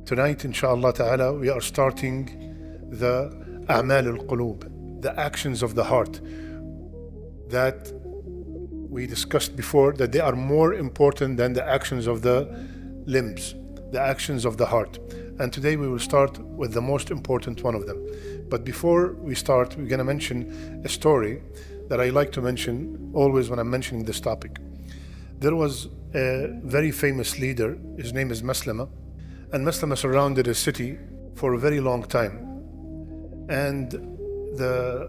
Tonight, inshallah ta'ala, we are starting the A'mal al-Qulub, the actions of the heart, that we discussed before, that they are more important than the actions of the limbs, the actions of the heart. And today we will start with the most important one of them. But before we start, we're going to mention a story that I like to mention always when I'm mentioning this topic. There was a very famous leader, his name is Maslama, and Maslama surrounded a city for a very long time. And the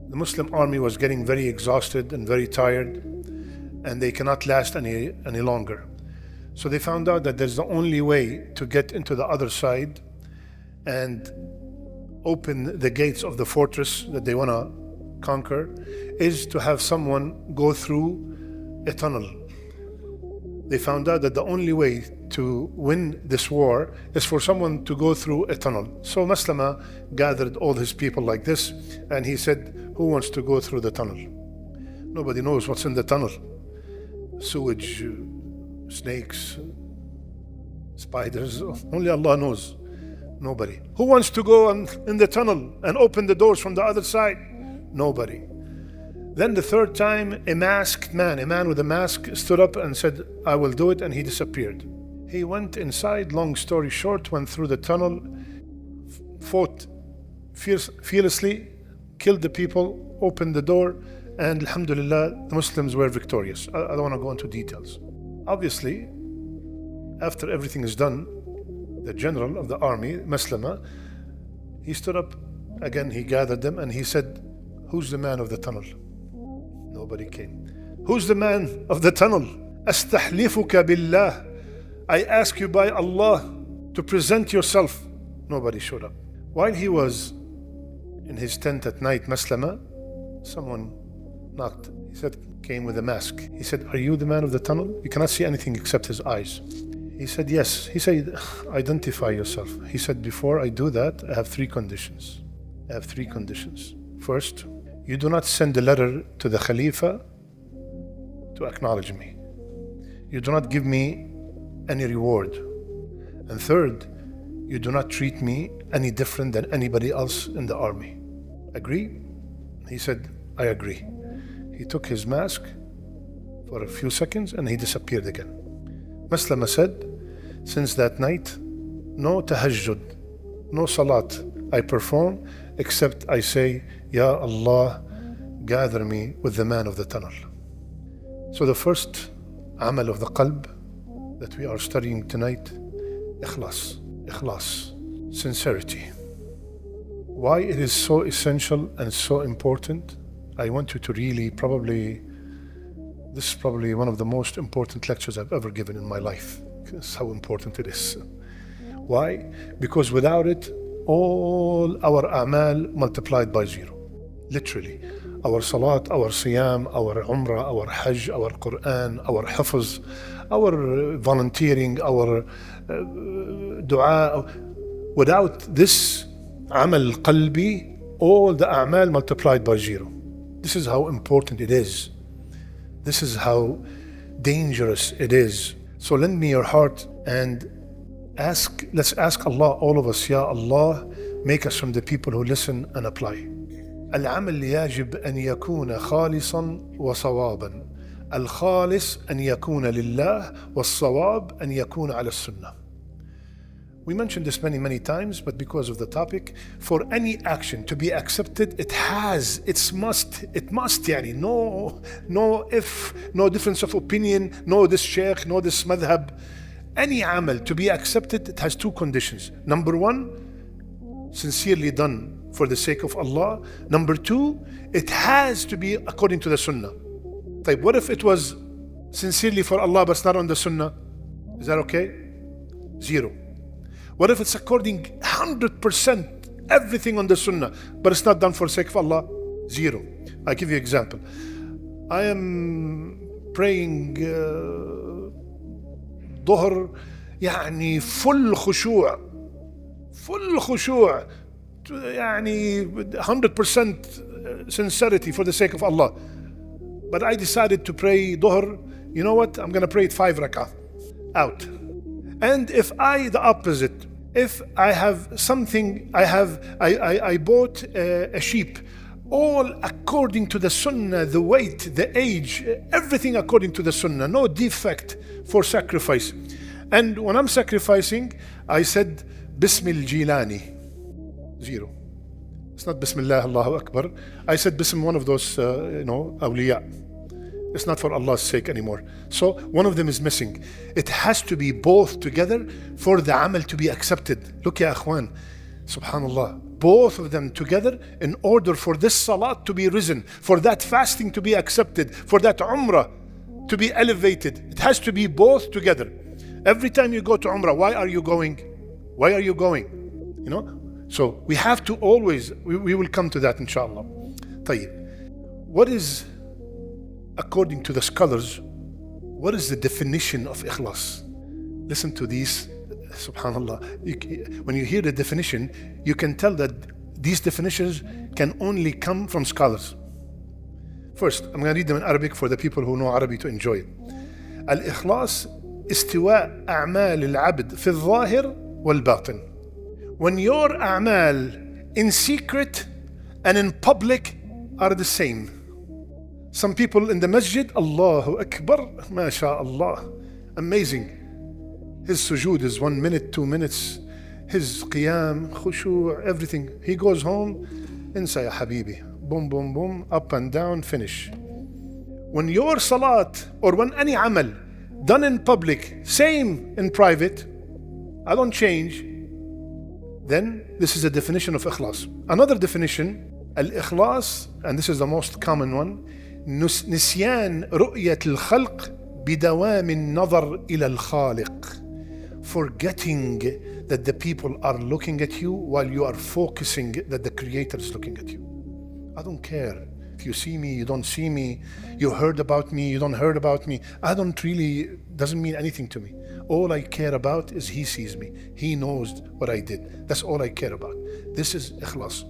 Muslim army was getting very exhausted and very tired, and they cannot last any longer. So they found out that there's the only way to get into the other side and open the gates of the fortress that they want to conquer is to have someone go through a tunnel. They found out that the only way to win this war is for someone to go through a tunnel. So Maslama gathered all his people like this, and he said, who wants to go through the tunnel? Nobody knows what's in the tunnel. Sewage, snakes, spiders, only Allah knows. Nobody. Who wants to go in the tunnel and open the doors from the other side? Nobody. Then the third time, a masked man, a man with a mask, stood up and said, I will do it, and he disappeared. He went inside, long story short, went through the tunnel, fought fearlessly, killed the people, opened the door, and alhamdulillah, the Muslims were victorious. I don't want to go into details. Obviously, after everything is done, the general of the army, Maslama, he stood up again, he gathered them, and he said, who's the man of the tunnel? Nobody came. Who's the man of the tunnel? Astahlifuka billah. I ask you by Allah to present yourself. Nobody showed up. While he was in his tent at night, Maslama, someone knocked. He said, came with a mask. He said, are you the man of the tunnel? You cannot see anything except his eyes. He said, yes. He said, identify yourself. He said, before I do that, I have three conditions. I have three conditions. First, you do not send a letter to the Khalifa to acknowledge me. You do not give me any reward. And third, you do not treat me any different than anybody else in the army. Agree? He said, I agree. He took his mask for a few seconds and he disappeared again. Maslama said, since that night, no tahajjud, no salat I perform, except I say, Ya Allah, gather me with the man of the tunnel. So the first amal of the qalb that we are studying tonight, Ikhlas, sincerity. Why it is so essential and so important, I want you to really this is probably one of the most important lectures I've ever given in my life. That's how important it is. Why? Because without it, all our a'mal multiplied by zero. Literally. Our salat, our siyam, our umrah, our hajj, our Quran, our hafz, our volunteering, our dua. Without this amal qalbi, all the a'mal multiplied by zero. This is how important it is. This is how dangerous it is. So lend me your heart and let's ask Allah, all of us, Ya Allah, make us from the people who listen and apply. العمل يجب أن يكون خالصا وصوابا. الخالص أن يكون لله والصواب أن يكون على السنة. We mentioned this many times, but because of the topic, for any action to be accepted, it must, yani, no if, no difference of opinion, no this sheikh, no this madhab. Any amal to be accepted, it has two conditions. Number one, sincerely done for the sake of Allah. Number two, it has to be according to the sunnah. What if it was sincerely for Allah but it's not on the sunnah? Is that okay? Zero. What if it's according 100% everything on the sunnah, but it's not done for the sake of Allah? Zero. I'll give you an example. I am praying dhuhr, يعني full khushu', يعني 100% sincerity for the sake of Allah. But I decided to pray dhuhr, you know what? I'm going to pray it 5 rak'ah. Out. And if the opposite, if I have something, I bought a sheep, all according to the sunnah, the weight, the age, everything according to the sunnah, no defect for sacrifice. And when I'm sacrificing, I said, Bismil Jilani. 0. It's not Bismillah, Allahu Akbar. I said Bism, one of those, awliya. It's not for Allah's sake anymore. So one of them is missing. It has to be both together for the amal to be accepted. Look, ya akhwan, subhanallah. Both of them together in order for this salat to be risen, for that fasting to be accepted, for that umrah to be elevated. It has to be both together. Every time you go to umrah, why are you going? Why are you going? So we have to always, we will come to that inshallah. طيب. What is, according to the scholars, what is the definition of ikhlas? Listen to these, subhanallah. When you hear the definition, you can tell that these definitions can only come from scholars. First, I'm going to read them in Arabic for the people who know Arabic to enjoy it. Al-ikhlas استواء أعمال العبد في الظاهر والباطن. When your a'mal in secret and in public are the same. Some people in the masjid, Allahu Akbar, MashaAllah, amazing. His sujood is 1 minute, 2 minutes. His qiyam, khushu', everything. He goes home, insa ya habibi. Boom, boom, boom, up and down, finish. When your salat or when any amal done in public, same in private, I don't change, then this is a definition of ikhlas. Another definition, al-ikhlas, and this is the most common one, نسيان رؤية الخلق بدوام النظر إلى الخالق. Forgetting that the people are looking at you while you are focusing that the Creator is looking at you. I don't care. If you see me, you don't see me. You heard about me, you don't heard about me. Doesn't mean anything to me. All I care about is He sees me. He knows what I did. That's all I care about. This is ikhlas.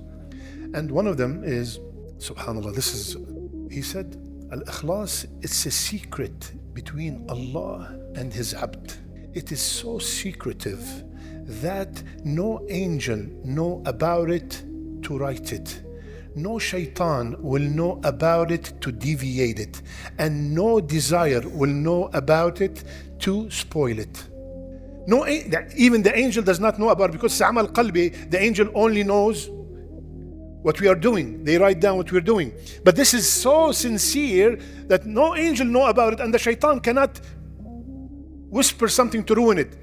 And one of them is, subhanallah, he said, al-ikhlas, it's a secret between Allah and His abd. It is so secretive that no angel know about it to write it. No shaitan will know about it to deviate it, and no desire will know about it to spoil it. No, even the angel does not know about it, because Sa'amal Qalbi, the angel only knows what we are doing. They write down what we're doing. But this is so sincere that no angel know about it, and the shaitan cannot whisper something to ruin it.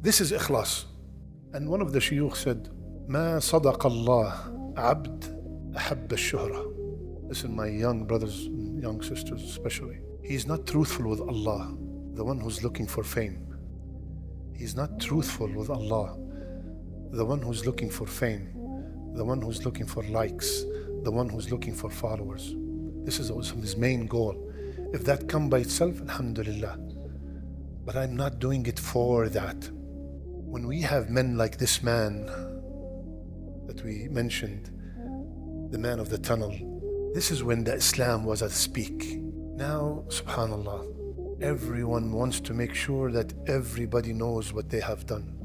This is ikhlas. And one of the shuyukh said, ما صدق الله عبد أحب الشهرة. Listen, my young brothers and young sisters especially. He is not truthful with Allah, the one who's looking for fame. He is not truthful with Allah, the one who's looking for fame, the one who's looking for likes, the one who's looking for followers. This is also his main goal. If that come by itself, alhamdulillah. But I'm not doing it for that. When we have men like this man that we mentioned, the man of the tunnel, this is when the Islam was at speak. Now, subhanallah, everyone wants to make sure that everybody knows what they have done.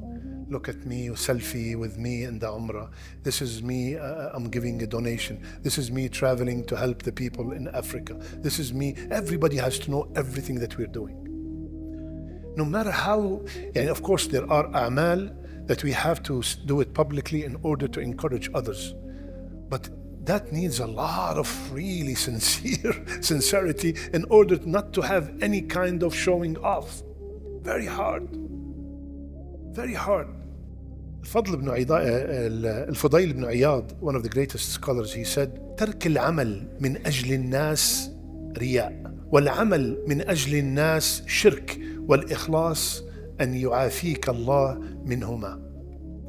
Look at me, selfie with me in the Umrah. This is me, I'm giving a donation. This is me traveling to help the people in Africa. This is me. Everybody has to know everything that we're doing. No matter how, and of course there are a'mal that we have to do it publicly in order to encourage others. But that needs a lot of really sincerity in order not to have any kind of showing off. Very hard. Very hard. الفضيل بن عياض, one of the greatest scholars, he said, ترك العمل من أجل الناس رياء والعمل من أجل الناس شرك والإخلاص أن يعافيك الله منهما.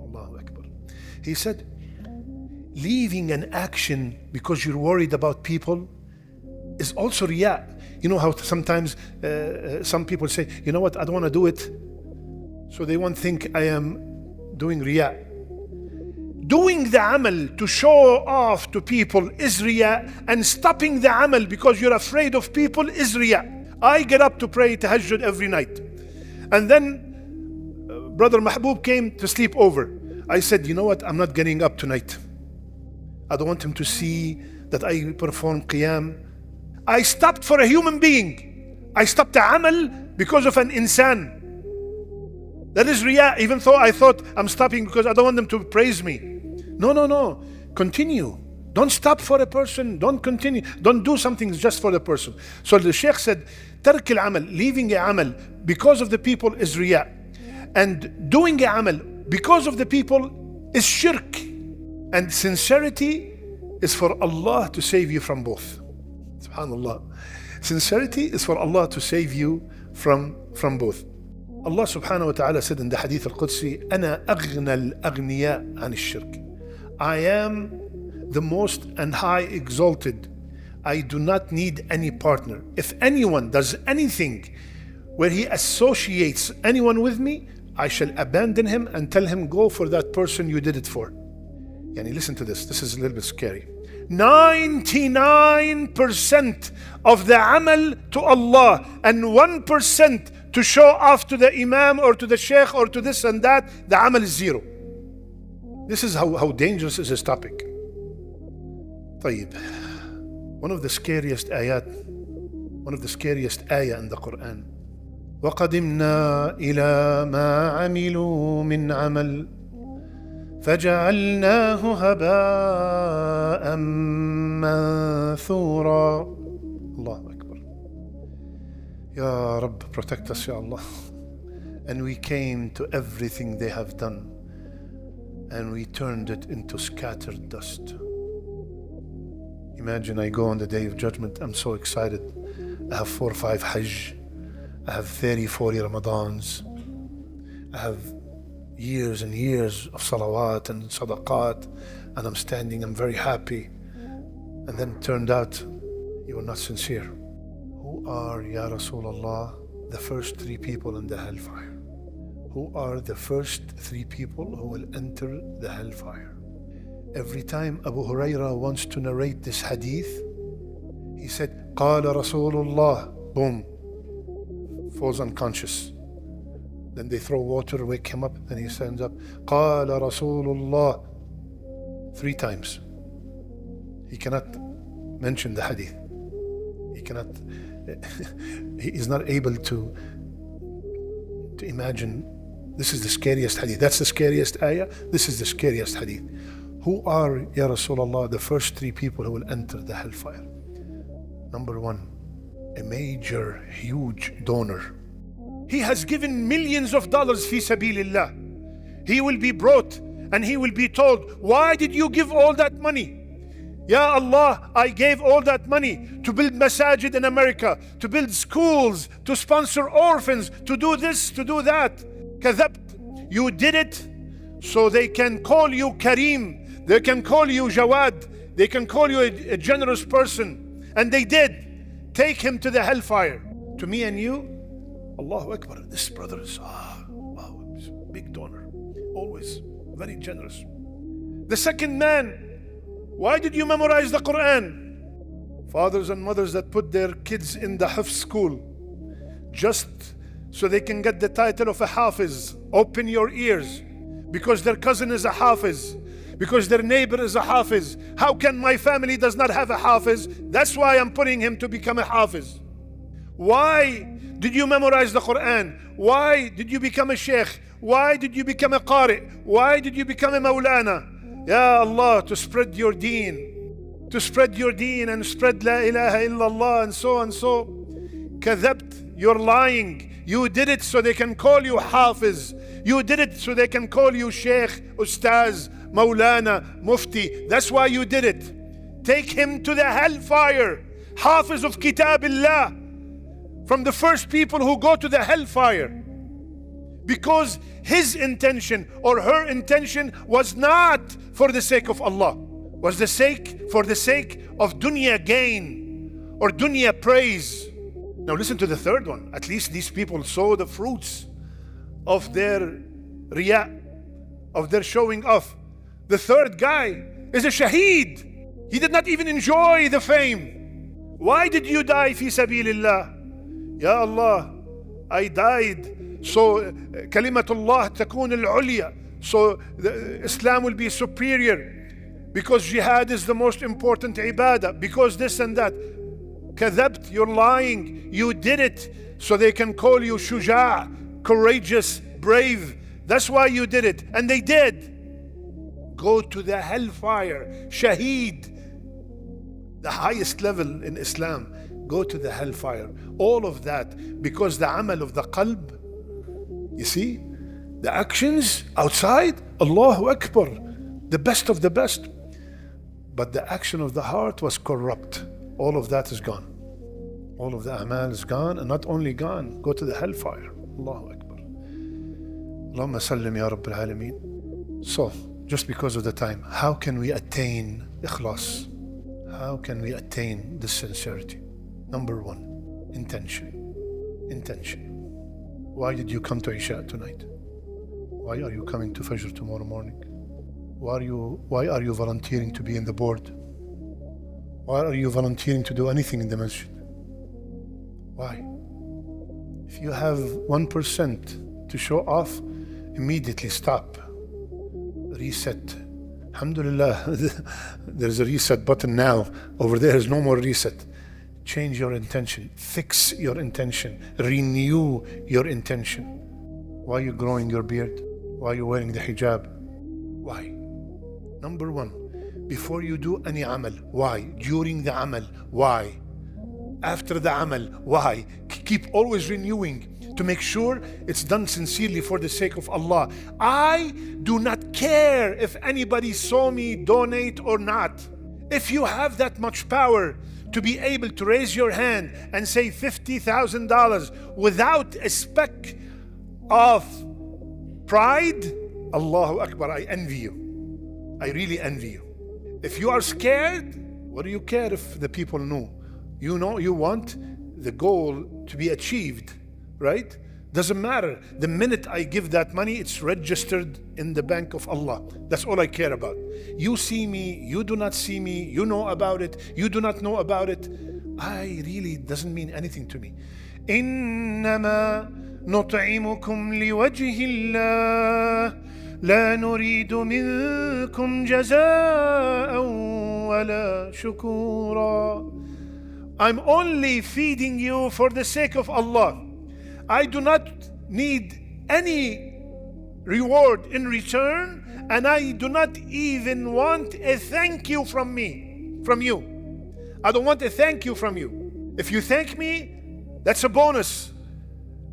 الله أكبر. He said, leaving an action because you're worried about people is also riya. You know how sometimes some people say, you know what, I don't want to do it, so they won't think I am doing riya. Doing the amal to show off to people is riya, and stopping the amal because you're afraid of people is riya. I get up to pray tahajjud every night, and then Brother Mahbub came to sleep over. I said, you know what, I'm not getting up tonight. I don't want him to see that I perform qiyam. I stopped for a human being. I stopped the amal because of an insan. That is riyah, even though I thought I'm stopping because I don't want them to praise me. No. Continue. Don't stop for a person. Don't continue. Don't do something just for the person. So the Sheikh said, tark al-amal, leaving a amal because of the people is riyah. And doing a amal because of the people is shirk. And sincerity is for Allah to save you from both. Subhanallah. Sincerity is for Allah to save you from both. Allah subhanahu wa ta'ala said in the hadith al-Qudsi, أَنَا أَغْنَى الْأَغْنِيَاء عَنِ الشِّرْكِ. I am the most and high exalted. I do not need any partner. If anyone does anything where he associates anyone with me, I shall abandon him and tell him, go for that person you did it for. Yani listen to this. This is a little bit scary. 99% of the amal to Allah and 1% to show off to the imam or to the sheikh or to this and that, the amal is zero. This is how dangerous is this topic. طيب. One of the scariest ayah in the Quran. وَقَدِمْنَا إِلَى مَا عَمِلُوا مِنْ عَمَلٍ فَجَعَلْنَاهُ هَبَاءً مَنْثُورًا. Allahu Akbar. Ya Rabb, protect us, Ya Allah. And we came to everything they have done and we turned it into scattered dust. Imagine I go on the Day of Judgment, I'm so excited. I have 4 or 5 Hajj. I have 30, 40 Ramadans. I have years and years of salawat and sadaqat, and I'm standing, I'm very happy. And then it turned out you were not sincere. Who are, Ya Rasulullah, the first 3 people in the hellfire? Who are the first 3 people who will enter the hellfire? Every time Abu Hurairah wants to narrate this hadith, he said, قال Rasulullah, boom, falls unconscious. Then they throw water, wake him up, and he stands up. قال Rasulullah 3 times. He cannot mention the hadith. He is not able to imagine. This is the scariest hadith. That's the scariest ayah. This is the scariest hadith. Who are, Ya Rasulullah, the first 3 people who will enter the hellfire? Number 1, a major, huge donor. He has given millions of dollars fi sabilillah. He will be brought and he will be told, why did you give all that money? Ya Allah, I gave all that money to build masajid in America, to build schools, to sponsor orphans, to do this, to do that. Kadhabt. You did it so they can call you Kareem, they can call you Jawad, they can call you a generous person. And they did. Take him to the hellfire. To me and you, Allahu Akbar, this brother is, wow, big donor. Always very generous. The second man, why did you memorize the Quran? Fathers and mothers that put their kids in the Hifz school just so they can get the title of a Hafiz. Open your ears. Because their cousin is a Hafiz. Because their neighbor is a Hafiz. How can my family does not have a Hafiz? That's why I'm putting him to become a Hafiz. Why did you memorize the Quran? Why did you become a Sheikh? Why did you become a Qari? Why did you become a Maulana? Ya Allah, to spread your deen. To spread your deen and spread La ilaha illallah and so and so. Kadhabt, you're lying. You did it so they can call you Hafiz. You did it so they can call you Sheikh, Ustaz, Maulana, Mufti. That's why you did it. Take him to the hellfire. Hafiz of Kitabillah. From the first people who go to the hellfire. Because his intention or her intention was not for the sake of Allah. Was for the sake of dunya gain or dunya praise. Now listen to the third one. At least these people saw the fruits of their riya, of their showing off. The third guy is a shaheed. He did not even enjoy the fame. Why did you die fi sabilillah? Ya Allah, I died So kalimatullah takun al-ulya. So Islam will be superior because jihad is the most important ibadah, because this and that. Kadhabt, you're lying. You did it so they can call you shuja', courageous, brave. That's why you did it. And they did. Go to the hellfire. Shaheed, the highest level in Islam. Go to the hellfire. All of that because the amal of the qalb, you see, the actions outside, Allahu Akbar, the best of the best. But the action of the heart was corrupt. All of that is gone. All of the amal is gone, and not only gone, go to the hellfire. Allahu Akbar. Allahumma sallim ya Rabbil Alameen. So, just because of the time, how can we attain Ikhlas? How can we attain this sincerity? Number one, intention. Intention. Why did you come to Isha tonight? Why are you coming to Fajr tomorrow morning? Why are you volunteering to be in the board? Why are you volunteering to do anything in the masjid? Why? If you have 1% to show off, immediately stop. Reset. Alhamdulillah, there's a reset button now. Over there is no more reset. Change your intention. Fix your intention. Renew your intention. Why are you growing your beard? Why are you wearing the hijab? Why? Number one, before you do any amal, why? During the amal, why? After the amal, why? Keep always renewing to make sure it's done sincerely for the sake of Allah. I do not care if anybody saw me donate or not. If you have that much power to be able to raise your hand and say $50,000 without a speck of pride, Allahu Akbar, I envy you. I really envy you. If you are scared, what do you care if the people know? You know you want the goal to be achieved, right? Doesn't matter. The minute I give that money, it's registered in the bank of Allah. That's all I care about. You see me, you do not see me, you know about it, you do not know about it. I really doesn't mean anything to me. إنما نطعمكم لوجه الله لا نريد منكم جزاء ولا شكورا. I'm only feeding you for the sake of Allah. I do not need any reward in return, and I do not even want a thank you from you. I don't want a thank you from you. If you thank me, that's a bonus.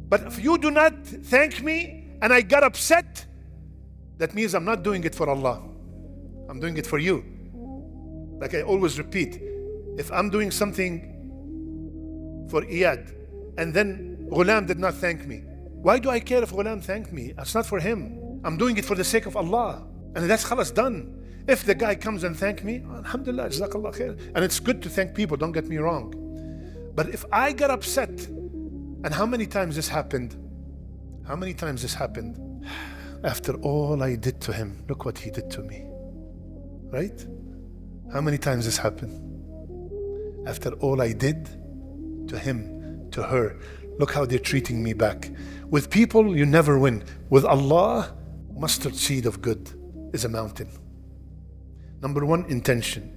But if you do not thank me and I got upset, that means I'm not doing it for Allah. I'm doing it for you. Like I always repeat, if I'm doing something for Iyad and then Ghulam did not thank me, why do I care if Ghulam thanked me? It's not for him. I'm doing it for the sake of Allah. And that's khalas done. If the guy comes and thank me, alhamdulillah, jazakallah khair. And it's good to thank people, don't get me wrong. But if I got upset, and how many times this happened? How many times this happened? After all I did to him, look what he did to me. Right? How many times this happened? After all I did to him, to her, look how they're treating me back. With people, you never win. With Allah, mustard seed of good is a mountain. Number one, intention.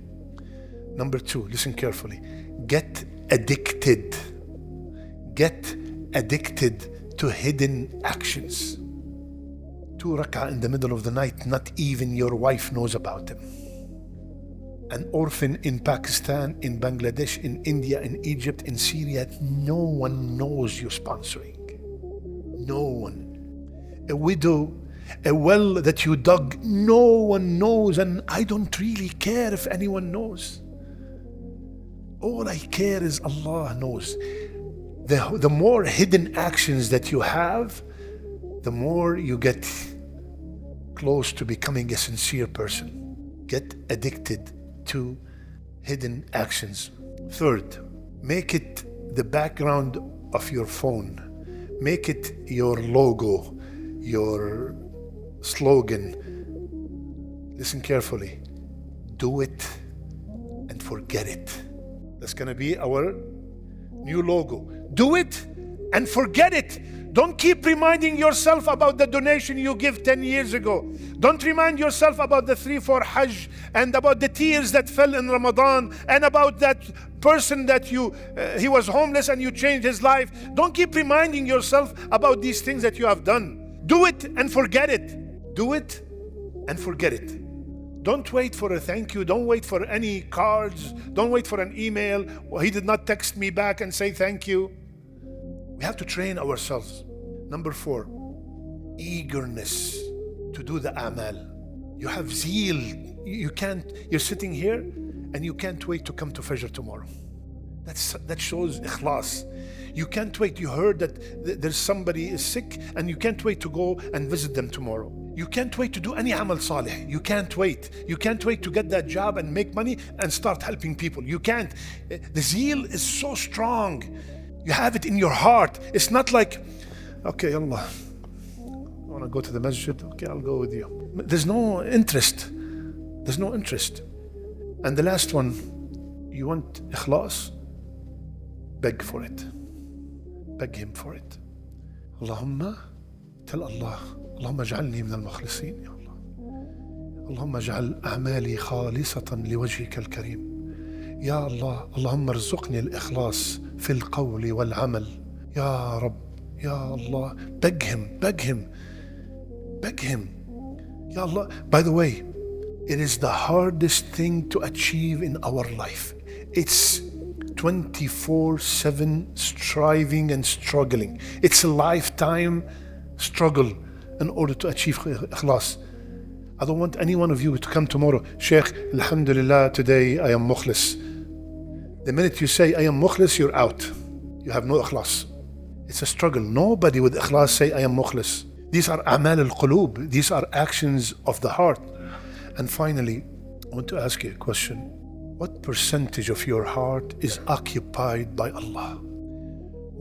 Number two, listen carefully. Get addicted. Get addicted to hidden actions. 2 rak'ah in the middle of the night, not even your wife knows about them. An orphan in Pakistan, in Bangladesh, in India, in Egypt, in Syria, no one knows you're sponsoring. No one. A widow, a well that you dug, no one knows, and I don't really care if anyone knows. All I care is Allah knows. The more hidden actions that you have, the more you get close to becoming a sincere person. Get addicted to hidden actions. Third, make it the background of your phone. Make it your logo, your slogan. Listen carefully. Do it and forget it. That's going to be our new logo. Do it and forget it. Don't keep reminding yourself about the donation you give 10 years ago. Don't remind yourself about the 3-4 Hajj and about the tears that fell in Ramadan and about that person that he was homeless and you changed his life. Don't keep reminding yourself about these things that you have done. Do it and forget it. Do it and forget it. Don't wait for a thank you. Don't wait for any cards. Don't wait for an email. Well, he did not text me back and say thank you. We have to train ourselves. Number 4, eagerness to do the amal. You have zeal. You're sitting here and you can't wait to come to Fajr tomorrow. That shows ikhlas. You can't wait. You heard that there's somebody is sick and you can't wait to go and visit them tomorrow. You can't wait to do any amal salih. You can't wait. You can't wait to get that job and make money and start helping people. You can't. The zeal is so strong. You have it in your heart. It's not like, okay, Allah, I want to go to the masjid. Okay, I'll go with you. There's no interest. There's no interest. And the last one, you want ikhlas? Beg for it. Beg him for it. Allahumma, tell Allah, اللهم اجعلني من المخلصين يا الله. اللهم اجعل أعمالي خالصة لوجهك الكريم. يا الله اللهم ارزقني الإخلاص في القول والعمل. يا رب يا الله. Beg him, beg him, beg him. Ya Allah. By the way, it is the hardest thing to achieve in our life. It's 24/7 striving and struggling. It's a lifetime struggle in order to achieve ikhlas. I don't want any one of you to come tomorrow, Sheikh, alhamdulillah, today I am mukhlis. The minute you say I am mukhlis, you're out. You have no ikhlas. It's a struggle. Nobody with ikhlas say I am mukhlis. These are a'mal al-qulub. These are actions of the heart. And finally, I want to ask you a question. What percentage of your heart is occupied by Allah?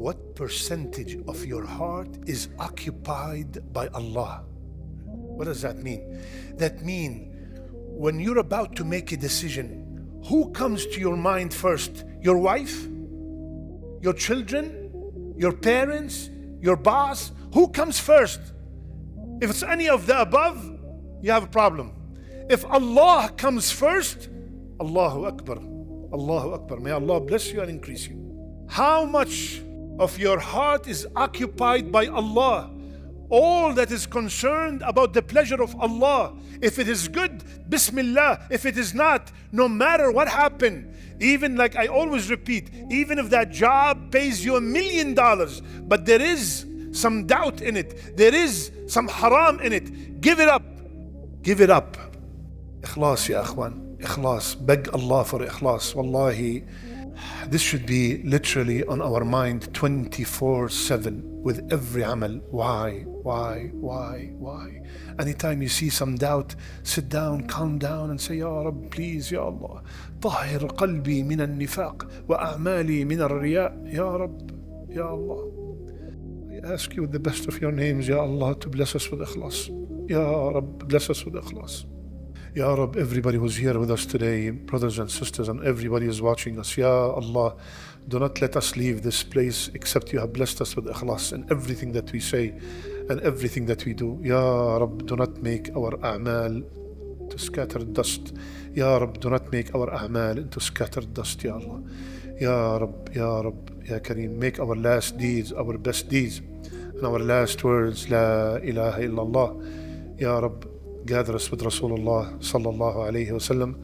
What percentage of your heart is occupied by Allah? What does that mean? That means when you're about to make a decision, who comes to your mind first? Your wife? Your children? Your parents? Your boss? Who comes first? If it's any of the above, you have a problem. If Allah comes first, Allahu Akbar. Allahu Akbar. May Allah bless you and increase you. How much of your heart is occupied by Allah? All that is concerned about the pleasure of Allah. If it is good, Bismillah. If it is not, no matter what happened, even like I always repeat, even if that job pays you $1 million, but there is some doubt in it, there is some haram in it, give it up. Give it up. Ikhlas, ya akhwan. Ikhlas. Beg Allah for ikhlas. Wallahi, this should be literally on our mind 24/7 with every amal. Why? Anytime you see some doubt, sit down, calm down and say, Ya Rabb, please, Ya Allah, طهر قلبي من النفاق وأعمالي من الرياء. Ya Rabb, Ya Allah, I ask you with the best of your names, Ya Allah, to bless us with ikhlas. Ya Rabb, bless us with ikhlas. Ya Rabb, everybody who's here with us today, brothers and sisters, and everybody who's watching us, Ya Allah, do not let us leave this place except you have blessed us with ikhlas in everything that we say and everything that we do. Ya Rabb, do not make our a'mal to scattered dust. Ya Rabb, do not make our a'mal into scattered dust, Ya Allah. Ya Rabb, Ya Rabb, Ya Kareem, make our last deeds our best deeds and our last words, La ilaha illallah. Ya Rabb, gather us with Rasulullah sallallahu alayhi wa sallam.